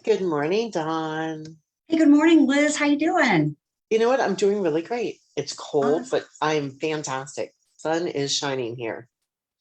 Good morning, Dawn. Hey, good morning, Liz. How you doing? You know what? I'm doing really great. It's cold, Awesome. but I'm fantastic. Sun is shining here.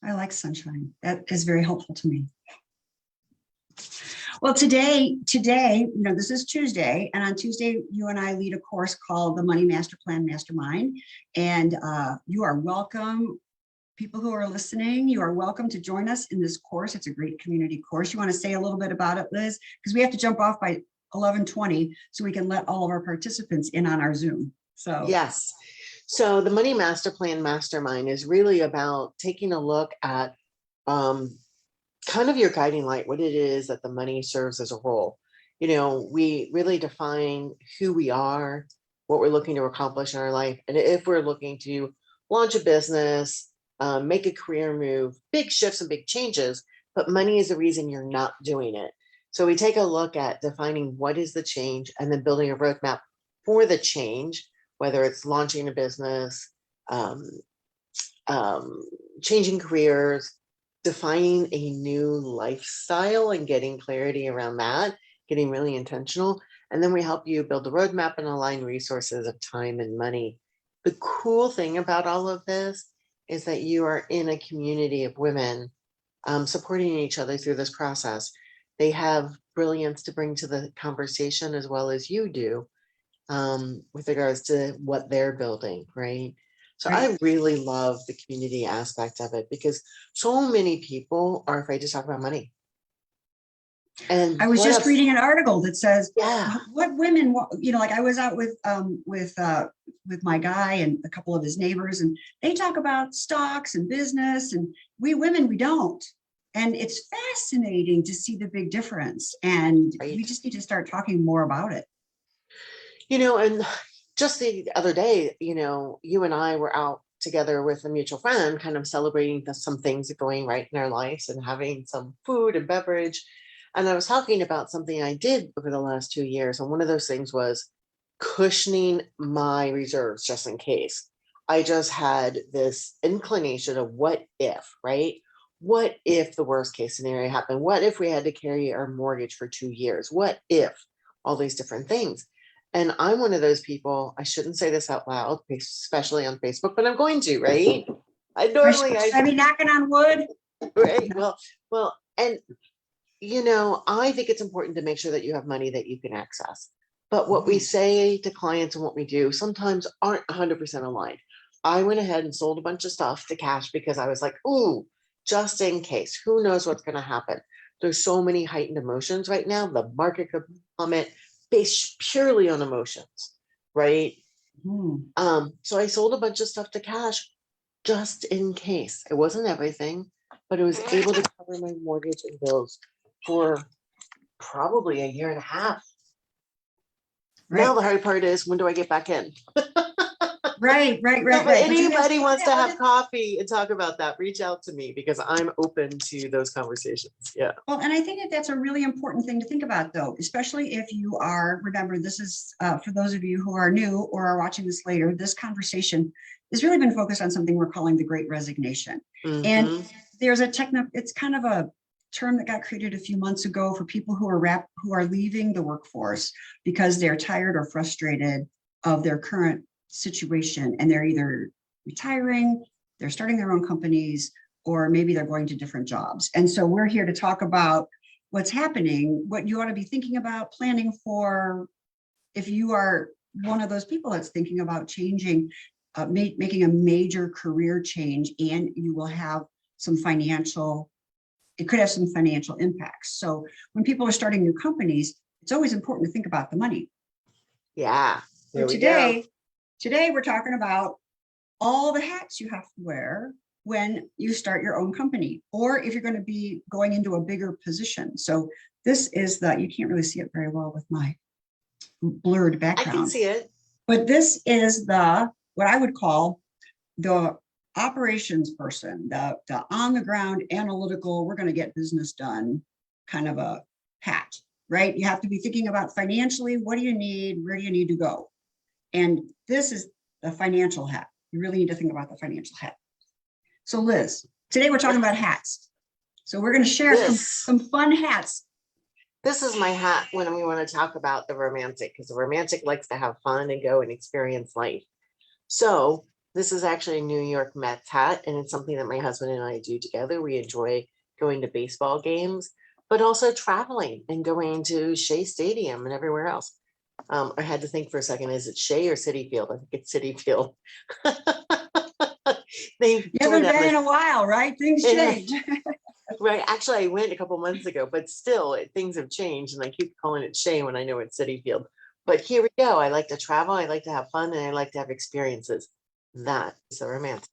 I like sunshine. That is very helpful to me. Well, today, this is Tuesday, and on Tuesday, you and I lead a course called the Money Master Plan Mastermind, and you are welcome. People who are listening, you are welcome to join us in this course. It's a great community course. You want to say a little bit about it, Liz? Because we have to jump off by 11:20 so we can let all of our participants in on our Zoom. So, Yes. So the Money Master Plan Mastermind is really about taking a look at um, kind of your guiding light, what it is that the money serves as a role. We really define who we are, what we're looking to accomplish in our life, and if we're looking to launch a business, make a career move, big shifts and big changes, but money is the reason you're not doing it. So we take a look at defining what is the change and then building a roadmap for the change, whether it's launching a business, um, um, changing careers, defining a new lifestyle and getting clarity around that, getting really intentional. And then we help you build a roadmap and align resources of time and money. The cool thing about all of this is that you are in a community of women supporting each other through this process. They have brilliance to bring to the conversation as well as you do with regards to what they're building, right? So right. I really love the community aspect of it because so many people are afraid to talk about money. And I was what just a reading an article that says yeah, what women, like I was out with my guy and a couple of his neighbors, and they talk about stocks and business, and we women, we don't. And it's fascinating to see the big difference. And we right. just need to start talking more about it. And just the other day, you and I were out together with a mutual friend, kind of celebrating some things going right in our lives and having some food and beverage. And I was talking about something I did over the last 2 years. And one of those things was cushioning my reserves just in case. I just had this inclination of what if, right? What if the worst case scenario happened? What if we had to carry our mortgage for 2 years? What if all these different things? And I'm one of those people, I shouldn't say this out loud, especially on Facebook, but I'm going to, right? I normally, Should I be knocking on wood? right? And I think it's important to make sure that you have money that you can access. But what we say to clients and what we do sometimes aren't 100% aligned. I went ahead and sold a bunch of stuff to cash because I was like, ooh, just in case, who knows what's going to happen? There's so many heightened emotions right now. The market could plummet based purely on emotions, right? Hmm. So I sold a bunch of stuff to cash just in case. It wasn't everything, but it was able to cover my mortgage and bills for probably a year and a half. Now Right. the hard part is, when do I get back in? Right, right, So right, if right. But you guys anybody do wants to that with have it. coffee and talk about that, reach out to me because I'm open to those conversations. Yeah. Well, and I think that that's a really important thing to think about, though, especially if you are, remember, this is for those of you who are new or are watching this later, this conversation has really been focused on something we're calling the Great Resignation. And Mm-hmm. there's it's kind of a term that got created a few months ago for people who are leaving the workforce because they're tired or frustrated of their current situation. And they're either retiring, they're starting their own companies, or maybe they're going to different jobs. And so we're here to talk about what's happening, what you ought to be thinking about, planning for, if you are one of those people that's thinking about changing, making a major career change, and you will have some financial, it could have some financial impacts. So when people are starting new companies, it's always important to think about the money. Yeah. So There we go. today we're talking about all the hats you have to wear when you start your own company, or if you're going to be going into a bigger position. So this is you can't really see it very well with my blurred I can background, see it. but this is what I would call the operations person, the on the ground analytical, we're going to get business done kind of a hat, right? You have to be thinking about financially, what do you need? Where do you need to go? And this is the financial hat. You really need to think about the financial hat. So Liz, today we're talking about hats. So we're going to share This. some fun hats this is my hat when we want to talk about the romantic, because the romantic likes to have fun and go and experience life. So this is actually a New York Mets hat, and it's something that my husband and I do together. We enjoy going to baseball games, but also traveling and going to Shea Stadium and everywhere else. I had to think for a second, is it Shea or City Field? I think it's City Field. They You tore haven't down been in the, a while, right? Things Yeah. change. right. Actually, I went a couple months ago, but still things have changed, and I keep calling it Shea when I know it's City Field. But here we go. I like to travel, I like to have fun, and I like to have experiences. That is a romance.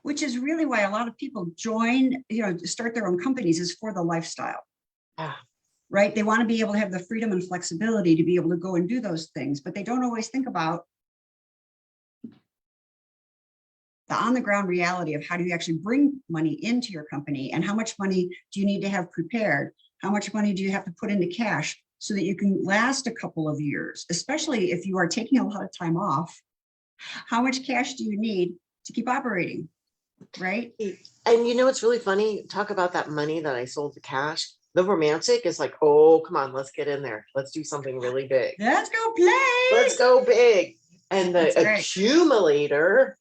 Which is really why a lot of people join, start their own companies, is for the lifestyle, Ah, right? They want to be able to have the freedom and flexibility to be able to go and do those things, but they don't always think about the on the ground reality of how do you actually bring money into your company, and how much money do you need to have prepared? How much money do you have to put into cash so that you can last a couple of years, especially if you are taking a lot of time off? How much cash do you need to keep operating, right? And it's really funny. Talk about that money that I sold to cash. The romantic is like, oh, come on, let's get in there. Let's do something really big. Let's go play. Let's go big. And the That's great. accumulator,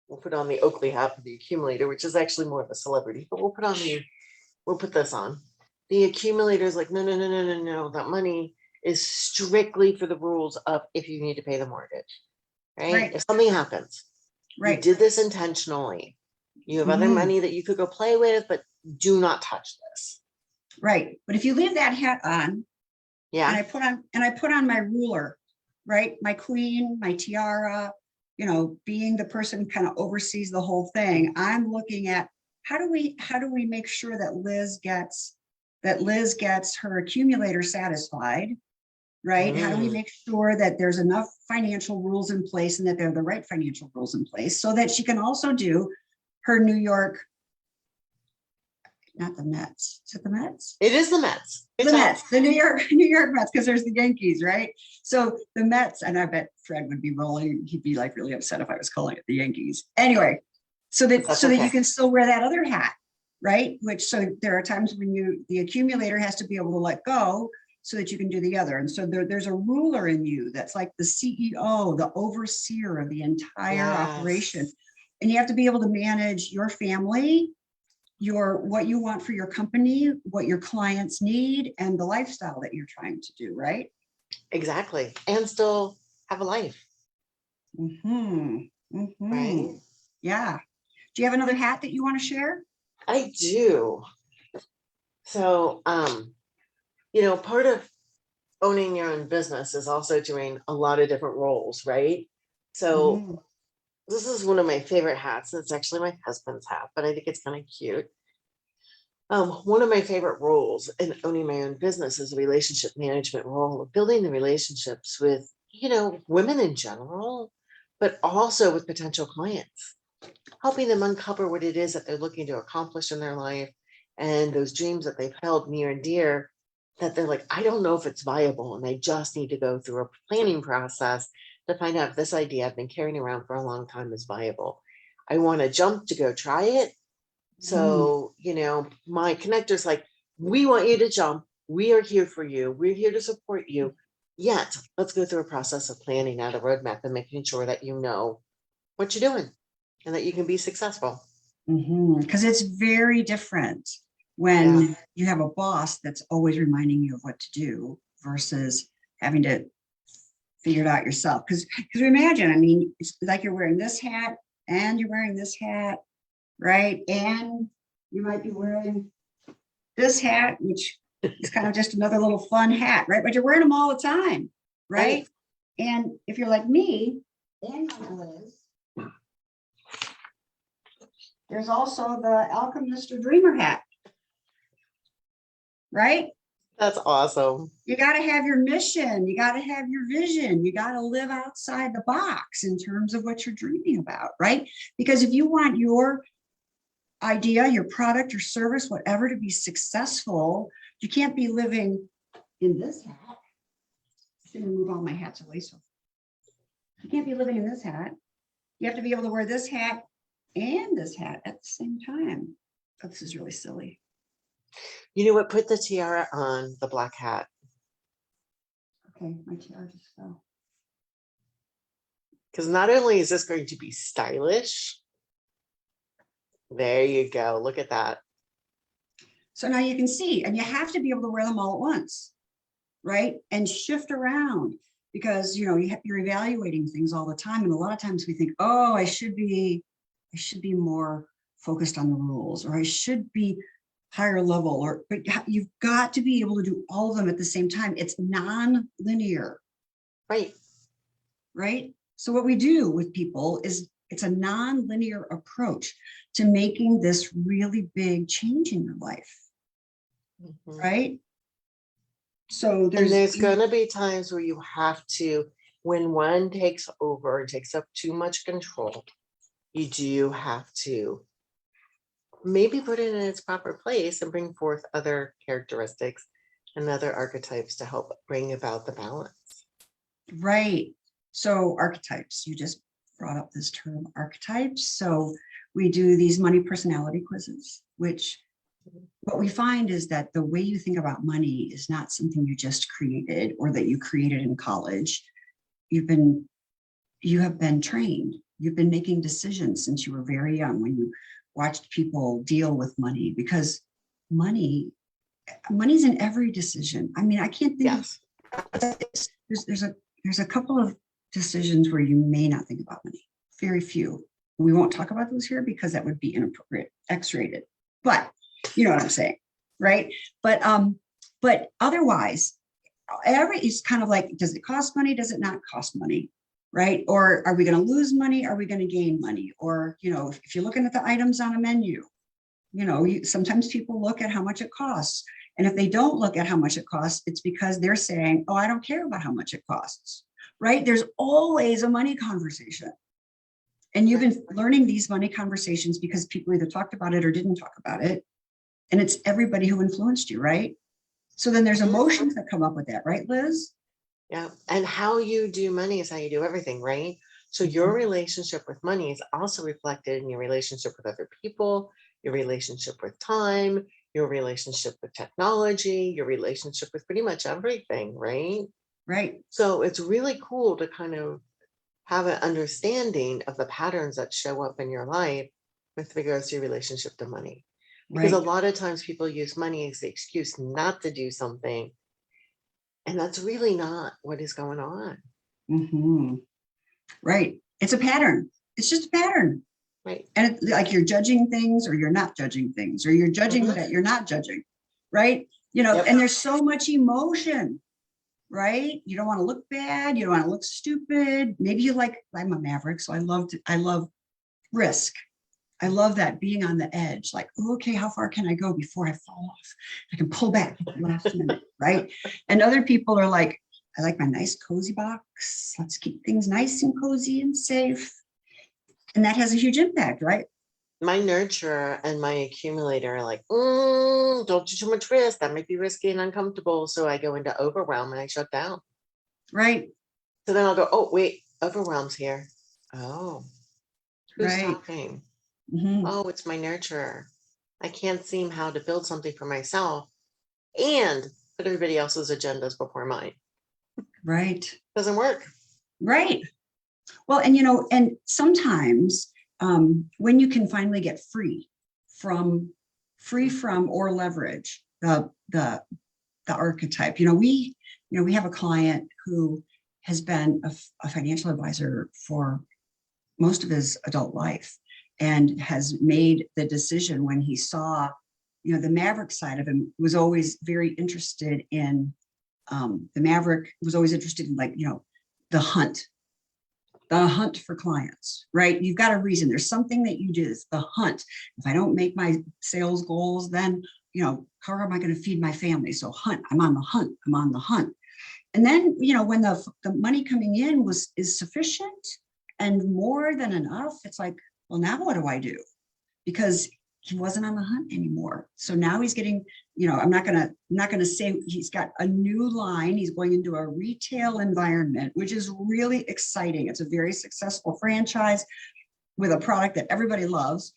we'll put on the Oakley hat for the accumulator, which is actually more of a celebrity, but we'll put this on. The accumulator is like, no, no, no, no, no, no. That money is strictly for the rules of if you need to pay the mortgage, right? Right. If something happens, you Right. did this intentionally. You have other Mhm. money that you could go play with, but do not touch this. Right. But if you leave that hat on, and Yeah, I put on my ruler, right? My queen, my tiara, being the person kind of oversees the whole thing. I'm looking at how do we make sure that Liz gets her accumulator satisfied, right? How do we make sure that there's enough financial rules in place, and that they're the right financial rules in place, so that she can also do her New York, not the Mets. Is it the Mets? it is the Mets. The Mets, the New York Mets, because there's the Yankees, right? So the Mets, and I bet Fred would be rolling. He'd be like really upset if I was calling it the Yankees. Anyway, so that okay. you can still wear that other hat, right? So there are times when the accumulator has to be able to let go so that you can do the other. And so there's a ruler in you that's like the CEO, the overseer of the entire operation. And you have to be able to manage your family, what you want for your company, what your clients need, and the lifestyle that you're trying to do, right? Exactly. And still have a life. Mm-hmm. Mm-hmm. Right. Yeah. Do you have another hat that you want to share? I do. So, part of owning your own business is also doing a lot of different roles, right? So this is one of my favorite hats. It's actually my husband's hat, but I think it's kind of cute. One of my favorite roles in owning my own business is a relationship management role of building the relationships with, women in general, but also with potential clients, helping them uncover what it is that they're looking to accomplish in their life, and those dreams that they've held near and dear, that they're like, I don't know if it's viable, and I just need to go through a planning process to find out if this idea I've been carrying around for a long time is viable. I want to jump to go try it. So, my connector's like, we want you to jump. We are here for you. We're here to support you. Yet, let's go through a process of planning out a roadmap and making sure that you know what you're doing and that you can be successful. Because it's very different when you have a boss that's always reminding you of what to do versus having to figure it out yourself. Because imagine, I mean, it's like you're wearing this hat and you're wearing this hat, right? And you might be wearing this hat, which is kind of just another little fun hat, right? But you're wearing them all the time, right? And if you're like me, and Liz, there's also the Alchemist or Dreamer hat, right? That's awesome. You got to have your mission. You got to have your vision. You got to live outside the box in terms of what you're dreaming about, right? Because if you want your idea, your product, your service, whatever, to be successful, you can't be living in this hat. I'm going to move all my hats away. So you can't be living in this hat. You have to be able to wear this hat and this hat at the same time. Oh, this is really silly. You know what? Put the tiara on, the black hat. Okay, my tiara just fell. Because not only is this going to be stylish, there you go. Look at that. So now you can see, and you have to be able to wear them all at once, right? And shift around because, you know, you're evaluating things all the time. And a lot of times we think, oh, I should be more focused on the rules, or I should be higher level, or, but you've got to be able to do all of them at the same time. It's non-linear, Right. right? So what we do with people is it's a non-linear approach to making this really big change in your life, Mhm. right? So And there's there's going to be times where you have to, when one takes over and takes up too much control, you do have to maybe put it in its proper place and bring forth other characteristics and other archetypes to help bring about the balance. right. So archetypes, you just brought up this term archetypes. So we do these money personality quizzes, which what we find is that the way you think about money is not something you just created or that you created in college. You have been trained. You've been making decisions since you were very young when you watched people deal with money, because money's in every decision. I mean, I can't think Yes. of, there's a couple of decisions where you may not think about money, very few. We won't talk about those here because that would be inappropriate, X-rated, but you know what I'm saying, right? But otherwise, it's kind of like, does it cost money? Does it not cost money? Right? Or are we going to lose money? Are we going to gain money? Or, you know, if you're looking at the items on a menu, you know, sometimes people look at how much it costs. And if they don't look at how much it costs, it's because they're saying, oh, I don't care about how much it costs, right? There's always a money conversation. And you've been learning these money conversations because people either talked about it or didn't talk about it. And it's everybody who influenced you, right? So then there's emotions that come up with that, right, Liz? Yeah. And how you do money is how you do everything, right? So your relationship with money is also reflected in your relationship with other people, your relationship with time, your relationship with technology, your relationship with pretty much everything, right? Right. So it's really cool to kind of have an understanding of the patterns that show up in your life with regards to your relationship to money. Because a Right. lot of times people use money as the excuse not to do something. And that's really not what is going on. Right. It's a pattern. It's just a pattern. Right. And like you're judging things or you're not judging things, or you're judging Mhm. that you're not judging. Right. You know, Yep. and there's so much emotion, right? You don't want to look bad. You don't want to look stupid. Maybe I'm a maverick. So I love risk. I love that, being on the edge, like, okay, how far can I go before I fall off? I can pull back at the last minute, right? And other people are like, I like my nice cozy box. Let's keep things nice and cozy and safe. And that has a huge impact, right? My nurturer and my accumulator are like, don't do too much risk. That might be risky and uncomfortable. So I go into overwhelm and I shut down. Right, So then I'll go, oh, wait, overwhelm's here. Oh, who's right. talking? Mhm. Oh, it's my nurturer. I can't seem how to build something for myself and put everybody else's agendas before mine. Right, Doesn't work. right. Well, and you know, and sometimes when you can finally get free from or leverage the archetype, we have a client who has been a financial advisor for most of his adult life and has made the decision when he saw, the maverick side of him, was always very interested in the maverick was always interested in, like, the hunt for clients, right? You've got a reason. There's something that you do. It's the hunt. If I don't make my sales goals, then, how am I going to feed my family? So hunt, I'm on the hunt. I'm on the hunt. And then, when the money coming in is sufficient and more than enough, it's like, well, now what do I do? Because he wasn't on the hunt anymore. So now he's getting, I'm not gonna say, he's got a new line. He's going into a retail environment, which is really exciting. It's a very successful franchise with a product that everybody loves.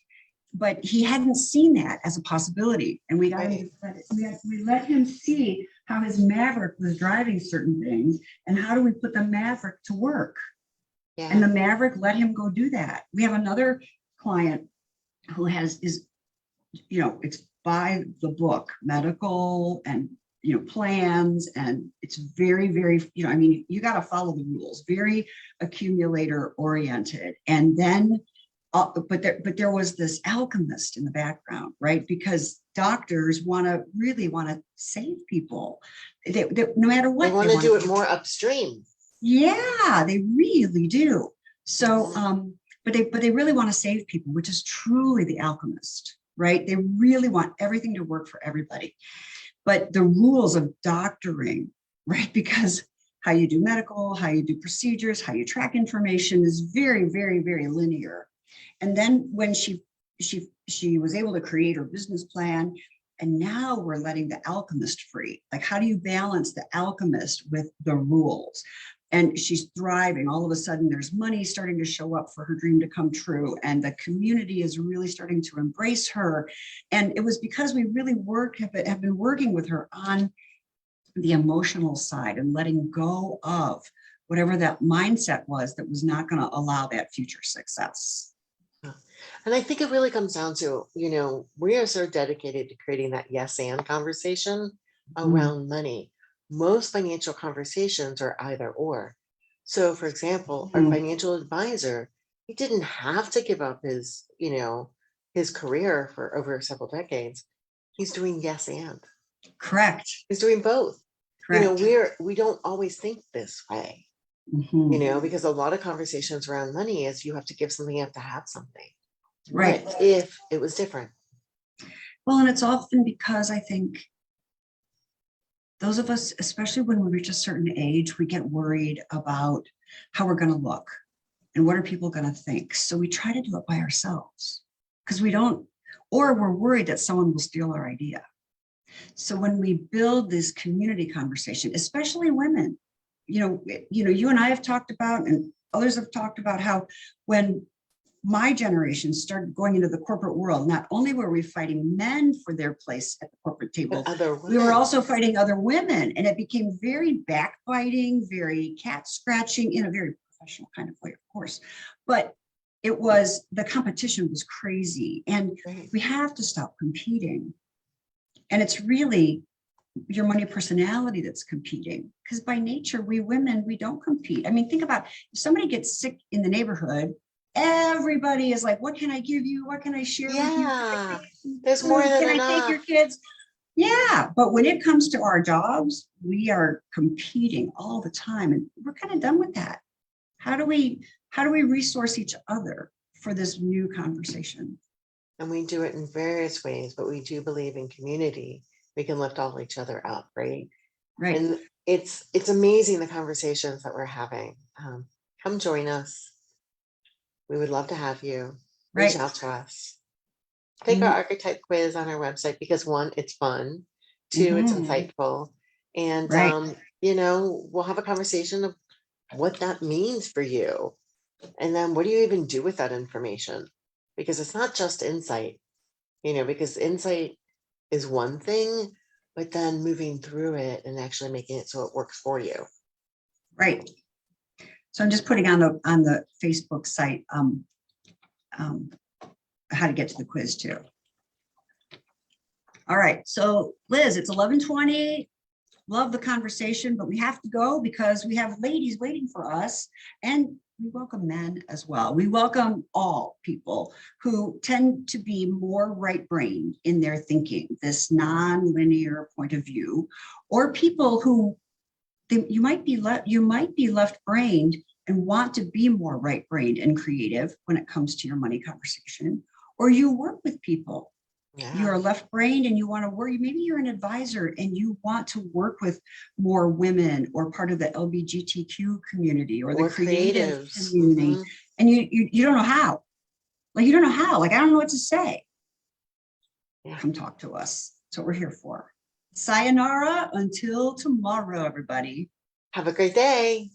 but he hadn't seen that as a possibility. And we got him to, we let him see how his Maverick was driving certain things and how do we put the Maverick to work. And the Maverick let him go do that. We have another client who is, it's by the book, medical and, plans. And it's very, very, you got to follow the rules, very accumulator oriented. And then, but there was this alchemist in the background, right? Because doctors really want to save people. They, no matter what. They want to do it more upstream. Yeah, they really do. So, but they really want to save people, which is truly the alchemist, right? They really want everything to work for everybody. But the rules of doctoring, right? Because how you do medical, how you do procedures, how you track information is very, very, very linear. And then when she was able to create her business plan, and now we're letting the alchemist free. Like, how do you balance the alchemist with the rules? And she's thriving. All of a sudden, there's money starting to show up for her dream to come true. And the community is really starting to embrace her. And it was because we really have been working with her on the emotional side and letting go of whatever that mindset was that was not going to allow that future success. And I think it really comes down to, we are so dedicated to creating that yes and conversation around money. Most financial conversations are either or. So for example, our financial advisor, he didn't have to give up his, his career for over several decades. He's doing yes and. Correct. He's doing both. Correct. We don't always think this way, because a lot of conversations around money is you have to give something, you have to have something. Right. What if it was different? Well, and it's often because I think those of us, especially when we reach a certain age, we get worried about how we're going to look and what are people going to think. So we try to do it by ourselves because we don't, or we're worried that someone will steal our idea. So when we build this community conversation, especially women, you and I have talked about, and others have talked about how when my generation started going into the corporate world, not only were we fighting men for their place at the corporate table, we were also fighting other women. And it became very backbiting, very cat scratching in a very professional kind of way, of course. But the competition was crazy. And we have to stop competing. And it's really your money personality that's competing. Because by nature, we women, we don't compete. I mean, think about if somebody gets sick in the neighborhood, everybody is like, what can I give you? What can I share with you? There's more than enough. Can I take your kids? Yeah, but when it comes to our jobs, we are competing all the time, and we're kind of done with that. How do we resource each other for this new conversation? And we do it in various ways, but we do believe in community. We can lift all each other up, right? Right. And it's amazing the conversations that we're having. Come join us. We would love to have you. Reach out to us. Take our archetype quiz on our website because 1, it's fun. 2, it's insightful. And, we'll have a conversation of what that means for you. And then what do you even do with that information? Because it's not just insight, because insight is one thing, but then moving through it and actually making it so it works for you. Right. So I'm just putting on the Facebook site how to get to the quiz too. All right, so Liz, it's 11:20. Love the conversation, but we have to go because we have ladies waiting for us, and we welcome men as well. We welcome all people who tend to be more right-brained in their thinking, this non-linear point of view, or people who you might be left-brained and want to be more right-brained and creative when it comes to your money conversation, or you work with people. Yeah. You are left-brained and you want to work, maybe you're an advisor and you want to work with more women or part of the LGBTQ community or the creative community, and you don't know how. Like, you don't know how. Like, I don't know what to say. Yeah. Come talk to us. That's what we're here for. Sayonara until tomorrow, everybody. Have a great day.